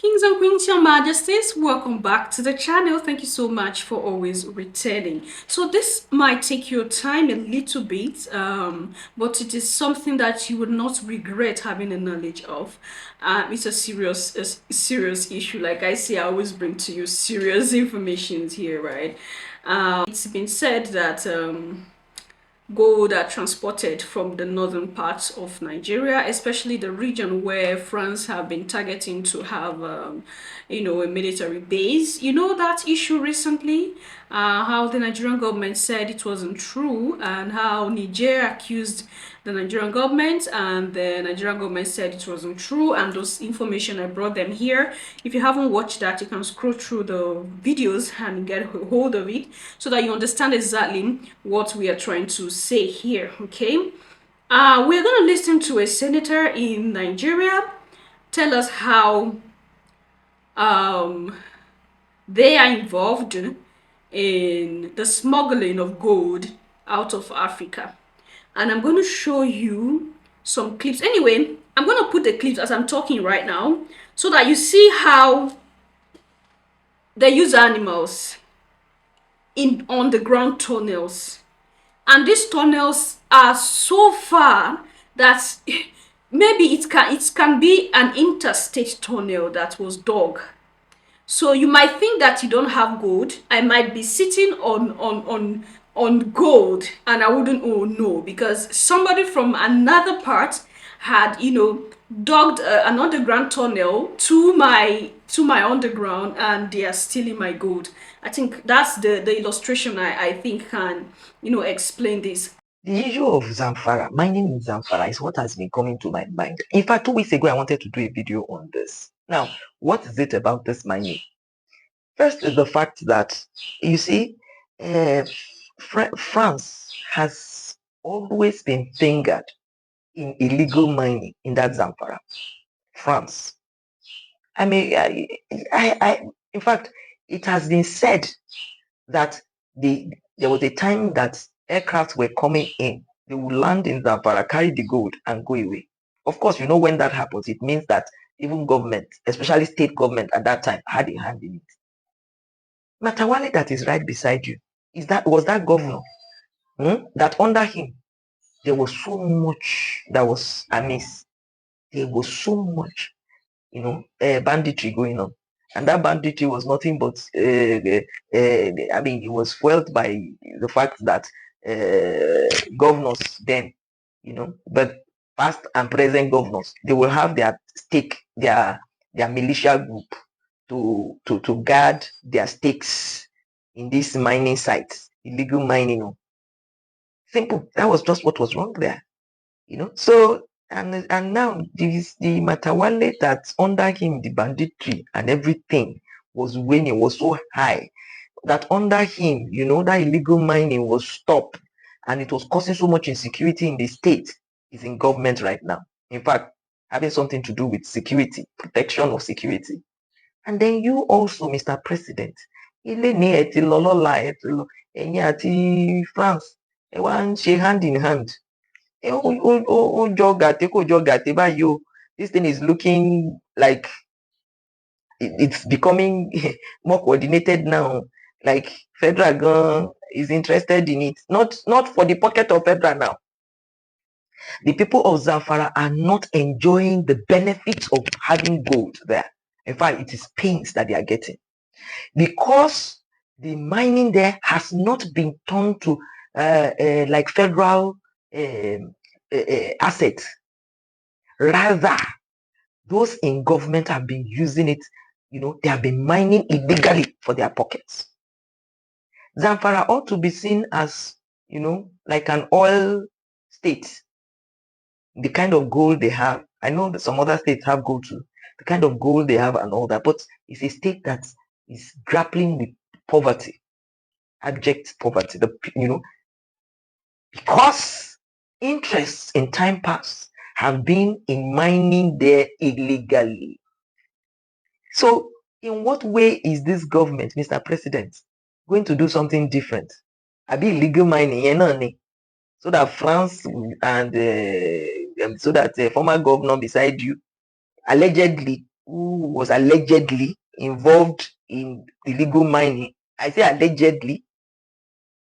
Kings and Queens, your majesties, welcome back to the channel. Thank you so much for always returning. So this might take your time a little bit, but it is something that you would not regret having a knowledge of. It's a serious issue. Like I say, I always bring to you serious information here, right? It's been said that gold are transported from the northern parts of Nigeria, especially the region where France have been targeting to have, a military base. You know that issue recently, how the Nigerian government said it wasn't true, and how Niger accused the Nigerian government, and the Nigerian government said it wasn't true. And those information I brought them here. If you haven't watched that, you can scroll through the videos and get a hold of it so that you understand exactly what we are trying to say here. Okay, we're going to listen to a senator in Nigeria tell us how um, they are involved in the smuggling of gold out of Africa. And I'm going to show you some clips. Anyway, I'm going to put the clips as I'm talking right now so that you see how they use animals in on the ground tunnels. And these tunnels are so far that maybe it can be an interstate tunnel that was dug. So you might think that you don't have gold. I might be sitting on gold and I wouldn't know because somebody from another part had dug an underground tunnel to my underground, and they are stealing my gold. I think that's the illustration I think can explain this. The issue of Zamfara, mining in Zamfara, is what has been coming to my mind. In fact, 2 weeks ago, I wanted to do a video on this. Now, what is it about this mining? First is the fact that, you see, uh, France has always been fingered in illegal mining in that Zamfara. France. I mean, in fact, it has been said that there was a time that aircraft were coming in. They would land in Zamfara, carry the gold, and go away. Of course, when that happens, it means that even government, especially state government at that time, had a hand in it. Matawale, that is right beside you, was that governor that under him there was so much that was amiss. There was so much, banditry going on. And that banditry was nothing but, I mean, it was fueled by the fact that governors then, but past and present governors, they will have their stake, their militia group to guard their stakes in these mining sites, illegal mining. Simple. That was just what was wrong there. So and now the Matawale that's under him, the banditry and everything was winning, was so high that under him, that illegal mining was stopped, and it was causing so much insecurity in the state. Is in government right now. In fact, having something to do with security, protection of security. And then you also, Mr. President, ilé ní ẹ ti lọ lọ́la, ẹ ti lọ, ẹ̀yin àti France, ẹ wá ń ṣe hand in hand. Ó jọ gàté kò jọ gàté báyìí o. This thing is looking like it's becoming more coordinated now. Like federal gan is interested in it. Not for the pocket of federal now. The people of Zamfara are not enjoying the benefits of having gold there. In fact, it is pains that they are getting because the mining there has not been turned to like federal assets. Rather, those in government have been using it. They have been mining illegally for their pockets. Zamfara ought to be seen as, like an oil state. The kind of gold they have. I know that some other states have gold too. The kind of gold they have and all that, but it's a state that is grappling with poverty, abject poverty. Because interests in time past have been in mining there illegally. So, in what way is this government, Mr. President, going to do something different? Abi illegal mining, so that France and so that former governor beside you allegedly who was allegedly involved in illegal mining. I say allegedly,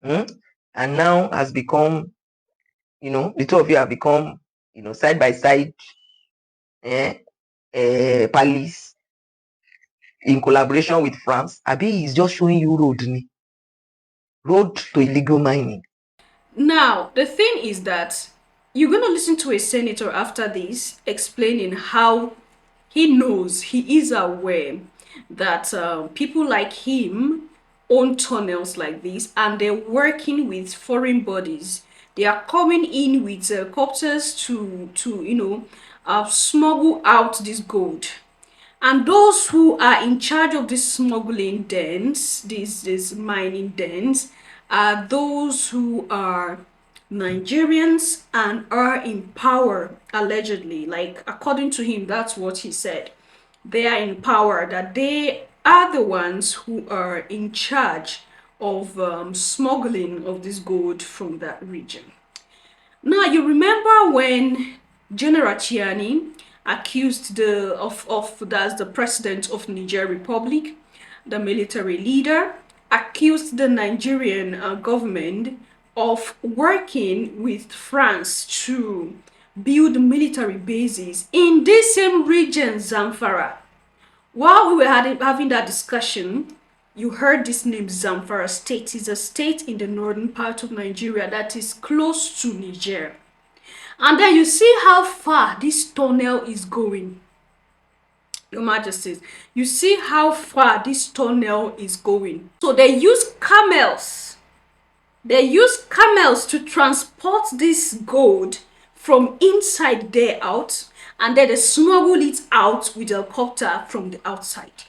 and now has become, the two of you have become, side by side, police in collaboration with France. Abi is just showing you road to illegal mining. Now, the thing is that you're going to listen to a senator after this explaining how he knows, he is aware that people like him own tunnels like this and they're working with foreign bodies. They are coming in with copters to smuggle out this gold. And those who are in charge of these smuggling dens, these mining dens, are those who are Nigerians and are in power, allegedly. Like, according to him, that's what he said. They are in power, that they are the ones who are in charge of smuggling of this gold from that region. Now, you remember when General Chiani accused that's the president of Niger Republic, the military leader, accused the Nigerian government of working with France to build military bases in this same region, Zamfara. While we were having that discussion, you heard this name Zamfara state. Is a state in the northern part of Nigeria that is close to Niger. And then you see how far this tunnel is going. Your Majesties, you see how far this tunnel is going. So they use camels. They use camels to transport this gold from inside there out, and then they smuggle it out with a helicopter from the outside.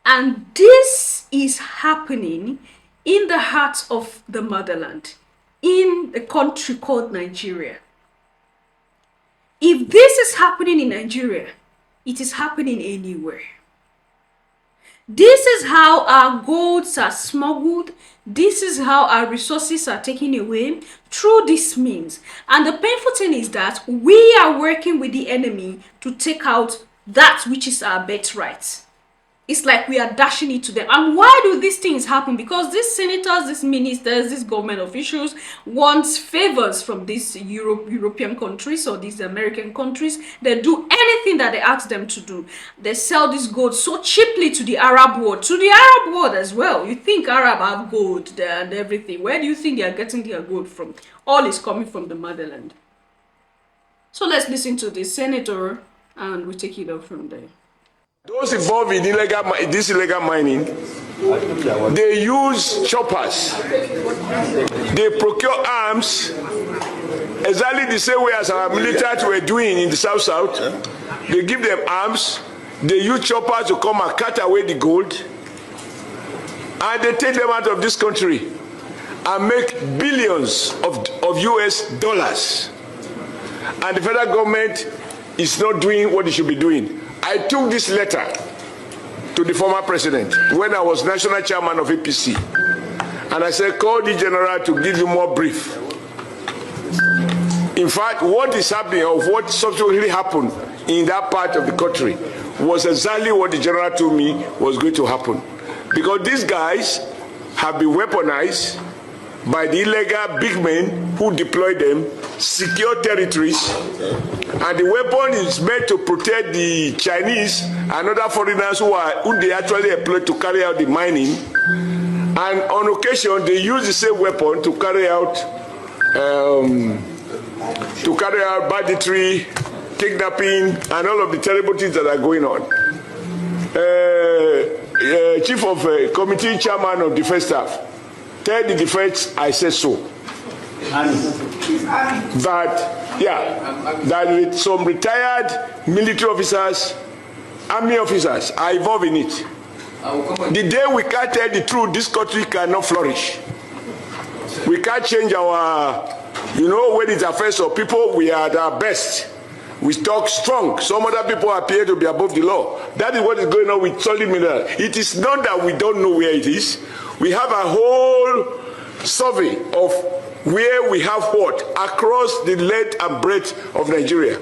And this is happening in the heart of the motherland, in a country called Nigeria. If this is happening in Nigeria, it is happening anywhere. This is how our golds are smuggled. This is how our resources are taken away through this means. And the painful thing is that we are working with the enemy to take out that which is our birthright. It's like we are dashing it to them. And why do these things happen? Because these senators, these ministers, these government officials want favors from these European countries or these American countries. They do anything that they ask them to do. They sell this gold so cheaply to the Arab world. To the Arab world as well. You think Arab have gold there and everything. Where do you think they are getting their gold from? All is coming from the motherland. So let's listen to the senator and we'll take it up from there. Those involved in this illegal mining, they use choppers. They procure arms exactly the same way as our military were doing in the South. They give them arms. They use choppers to come and cut away the gold. And they take them out of this country and make billions of US dollars. And the federal government is not doing what it should be doing. I took this letter to the former president when I was national chairman of APC, and I said, call the general to give you more brief. In fact, what is happening or what subsequently happened in that part of the country was exactly what the general told me was going to happen. Because these guys have been weaponized by the illegal big men who deploy them, secure territories, and the weapon is meant to protect the Chinese and other foreigners who they actually employ to carry out the mining. And on occasion, they use the same weapon to carry out banditry, kidnapping, and all of the terrible things that are going on. Chief of Committee Chairman of Defense Staff, tell the defense I said so. That with some retired military officers, army officers are involved in it. The day we can't tell the truth, this country cannot flourish. We can't change our, when it affects our people, we are at our best. We talk strong. Some other people appear to be above the law. That is what is going on with solid mineral. It is not that we don't know where it is. We have a whole survey of where we have what across the length and breadth of Nigeria.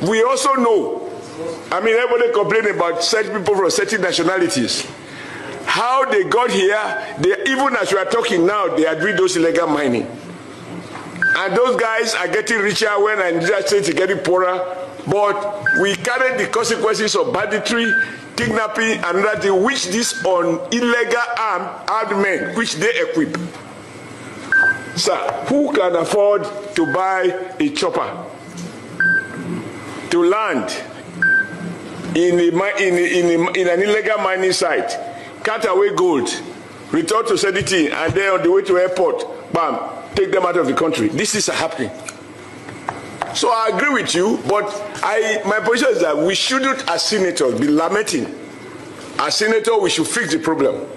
We also know I mean, everybody complaining about certain people from certain nationalities. How they got here, even as we are talking now, they are doing those illegal mining. And those guys are getting richer when Nigeria states are getting poorer. But we carry the consequences of banditry, kidnapping, and another thing, which these on illegal armed men, which they equip. Sir, who can afford to buy a chopper to land in an illegal mining site, cut away gold, return to Sediti, and then on the way to airport, bam, take them out of the country? This is happening. So I agree with you, but my position is that we shouldn't, as senators, be lamenting. As senators, we should fix the problem.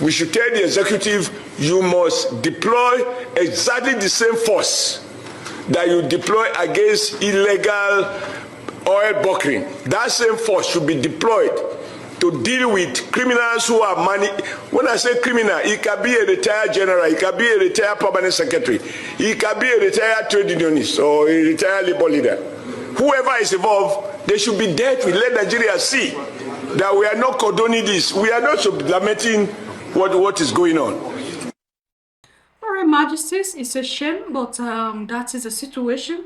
We should tell the executive, you must deploy exactly the same force that you deploy against illegal oil bunkering. That same force should be deployed to deal with criminals who are money. When I say criminal, it can be a retired general, it can be a retired permanent secretary, it can be a retired trade unionist or a retired labor leader. Whoever is involved, they should be dealt with. Let Nigeria see that we are not condoning this. We are not lamenting what is going on. All right, Majesties, it's a shame, but that is a situation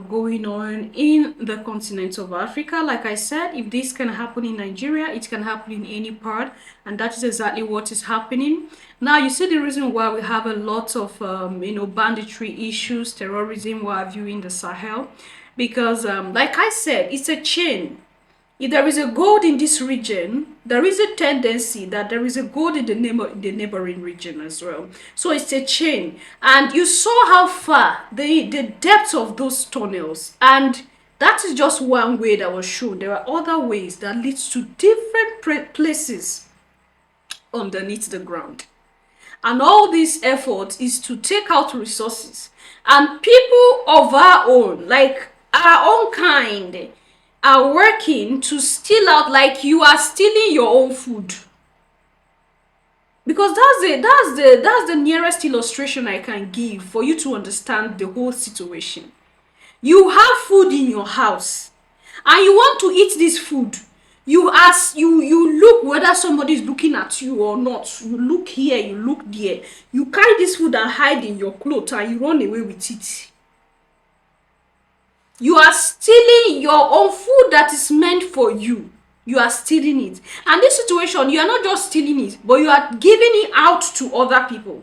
going on in the continent of Africa. Like I said, if this can happen in Nigeria, it can happen in any part, and that is exactly what is happening. Now, you see the reason why we have a lot of banditry issues, terrorism, what have you in the Sahel, because like I said, it's a chain. If there is a gold in this region, there is a tendency that there is a gold in the neighboring region as well. So it's a chain. And you saw how far, the depth of those tunnels. And that is just one way that was shown. There are other ways that leads to different places underneath the ground. And all this effort is to take out resources. And people of our own, like our own kind, are working to steal out, like you are stealing your own food. Because that's the nearest illustration I can give for you to understand the whole situation. You have food in your house and you want to eat this food. You look whether somebody is looking at you or not. You look here, you look there. You carry this food and hide in your clothes and you run away with it. You are stealing your own food that is meant for you. You are stealing it. And this situation, you are not just stealing it, but you are giving it out to other people.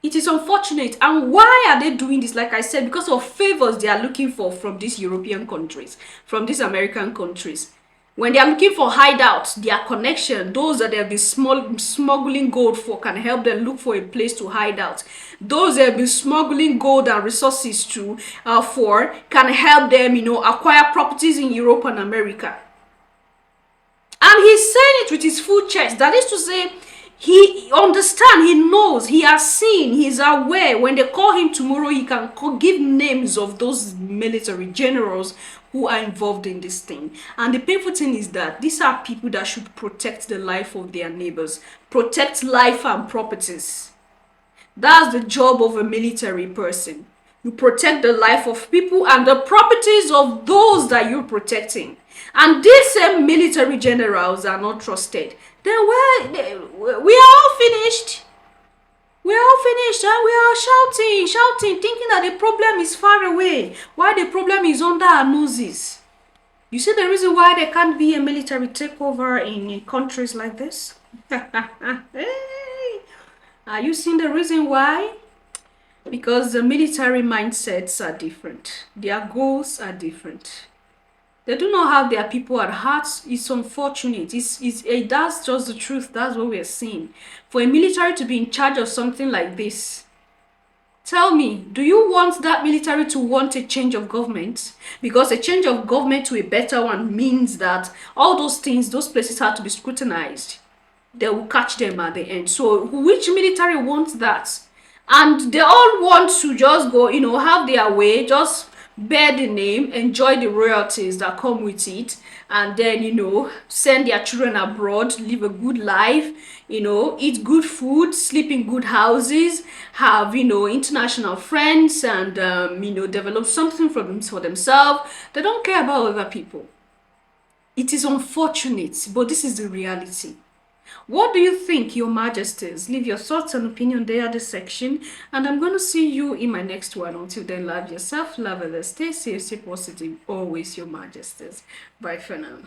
It is unfortunate. And why are they doing this? Like I said, because of favors they are looking for from these European countries, from these American countries. When they are looking for hideouts, their connection, those that they've been smuggling gold for, can help them look for a place to hide out. Those that have been smuggling gold and resources to for can help them, acquire properties in Europe and America. And he's saying it with his full chest. That is to say, he understands, he knows, he has seen, he's aware. When they call him tomorrow, he can give names of those military generals who are involved in this thing. And the painful thing is that these are people that should protect the life of their neighbors, protect life and properties. That's the job of a military person. You protect the life of people and the properties of those that you're protecting. And these same military generals are not trusted. Then we are all finished. We are all finished and we are shouting, thinking that the problem is far away, while the problem is under our noses. You see the reason why there can't be a military takeover in countries like this? Hey, are you seeing the reason why? Because the military mindsets are different. Their goals are different. They do not have their people at heart. It's unfortunate. That's just the truth. That's what we're seeing. For a military to be in charge of something like this, tell me, do you want that military to want a change of government? Because a change of government to a better one means that all those things, those places have to be scrutinized. They will catch them at the end. So which military wants that? And they all want to just go, have their way, just bear the name, enjoy the royalties that come with it, and then, send their children abroad, live a good life, eat good food, sleep in good houses, have, international friends, and, develop something for themselves. They don't care about other people. It is unfortunate, but this is the reality. What do you think, Your Majesties? Leave your thoughts and opinion there at the section, and I'm going to see you in my next one. Until then, love yourself, love others, stay safe, stay positive. Always, Your Majesties. Bye for now.